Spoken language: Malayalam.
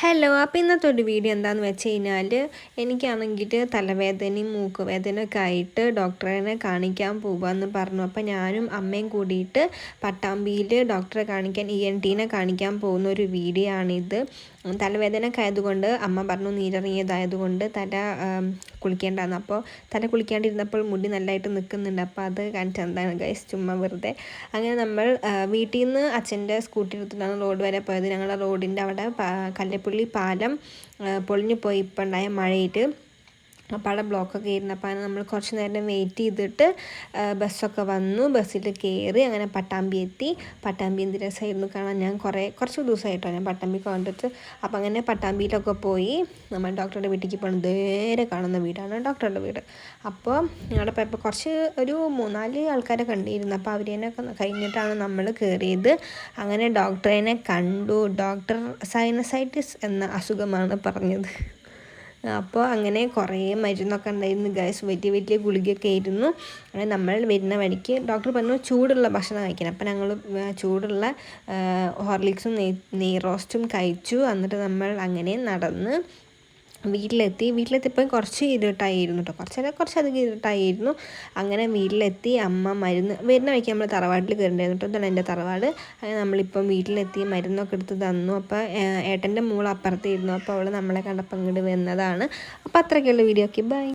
ഹലോ, അപ്പോൾ ഇന്നത്തെ ഒരു വീഡിയോ എന്താണെന്ന് വെച്ച് കഴിഞ്ഞാൽ എനിക്കാണെങ്കിൽ തലവേദനയും മൂക്കുവേദനയൊക്കെ ആയിട്ട് ഡോക്ടറെ കാണിക്കാൻ പോകാമെന്ന് പറഞ്ഞു. അപ്പോൾ ഞാനും അമ്മയും കൂടിയിട്ട് പട്ടാമ്പിയിൽ ഡോക്ടറെ കാണിക്കാൻ ENT കാണിക്കാൻ പോകുന്ന ഒരു വീഡിയോ ആണിത്. തലവേദനയൊക്കെ ആയതുകൊണ്ട് അമ്മ പറഞ്ഞു നീരിറങ്ങിയതായതുകൊണ്ട് തല കുളിക്കേണ്ടതെന്ന്. അപ്പോൾ തല കുളിക്കാണ്ടിരുന്നപ്പോൾ മുടി നല്ലതായിട്ട് നിൽക്കുന്നുണ്ട്. അപ്പോൾ അത് കാണിച്ചെന്താണ് ഗൈസ്, ചുമ്മാ വെറുതെ. അങ്ങനെ നമ്മൾ വീട്ടിൽ നിന്ന് അച്ഛൻ്റെ സ്കൂട്ടി എടുത്തിട്ടാണ് റോഡ് വരെ പോയത്. ഞങ്ങളുടെ റോഡിൻ്റെ അവിടെ കല്ലേപ്പുള്ളി പാലം പൊളിഞ്ഞു പോയി ഇപ്പം ഉണ്ടായ മഴയിട്ട്. അപ്പോൾ അവിടെ ബ്ലോക്കൊക്കെ ആയിരുന്നു. അപ്പോൾ അങ്ങനെ നമ്മൾ കുറച്ച് നേരം വെയിറ്റ് ചെയ്തിട്ട് ബസ്സൊക്കെ വന്നു. ബസ്സിൽ കയറി അങ്ങനെ പട്ടാമ്പി എത്തി. പട്ടാമ്പി എന്ത് രസമായിരുന്നു കാണാൻ. ഞാൻ കുറച്ച് ദിവസമായിട്ടോ ഞാൻ പട്ടാമ്പി കണ്ടിട്ട്. അപ്പോൾ അങ്ങനെ പട്ടാമ്പിയിലൊക്കെ പോയി നമ്മൾ ഡോക്ടറുടെ വീട്ടിലേക്ക് പോകണം. നേരെ കാണുന്ന വീടാണ് ഡോക്ടറുടെ വീട്. അപ്പോൾ അവിടെ പോയപ്പോൾ ഒരു 3-4 ആൾക്കാരെ കണ്ടിരുന്നു. അപ്പോൾ അവരേനൊക്കെ കഴിഞ്ഞിട്ടാണ് നമ്മൾ കയറിയത്. അങ്ങനെ ഡോക്ടറിനെ കണ്ടു. ഡോക്ടർ സൈനസൈറ്റിസ് എന്ന അസുഖമാണ് പറഞ്ഞത്. അപ്പോൾ അങ്ങനെ കുറേ മരുന്നൊക്കെ ഉണ്ടായിരുന്നു ഗൈസ്, വലിയ ഗുളികയൊക്കെ ആയിരുന്നു. അങ്ങനെ നമ്മൾ വരുന്ന വഴിക്ക് ഡോക്ടർ പറഞ്ഞു ചൂടുള്ള ഭക്ഷണം കഴിക്കണം. അപ്പോൾ ഞങ്ങൾ ചൂടുള്ള ഹോർലിക്സും നെയ് റോസ്റ്റും കഴിച്ചു. എന്നിട്ട് നമ്മൾ അങ്ങനെ നടന്ന് വീട്ടിലെത്തിയപ്പോൾ കുറച്ച് ഇരുട്ടായിരുന്നു കേട്ടോ, കുറച്ചധികം ഇരുട്ടായിരുന്നു. അങ്ങനെ വീട്ടിലെത്തി അമ്മ മരുന്ന് വരുന്ന വഴിക്ക് നമ്മൾ തറവാട്ടിൽ കയറിണ്ടായിരുന്നു കേട്ടോ. ഇതാണ് എൻ്റെ തറവാട്. അങ്ങനെ നമ്മളിപ്പം വീട്ടിലെത്തി മരുന്നൊക്കെ എടുത്ത് തന്നു. അപ്പോൾ ഏട്ടൻ്റെ മോൾ അപ്പുറത്തായിരുന്നു. അപ്പോൾ അവൾ നമ്മളെ കണ്ടപ്പോൾ ഇങ്ങോട്ട് വന്നതാണ്. അപ്പോൾ അത്രയ്ക്കുള്ള വീഡിയോ. Okay, by.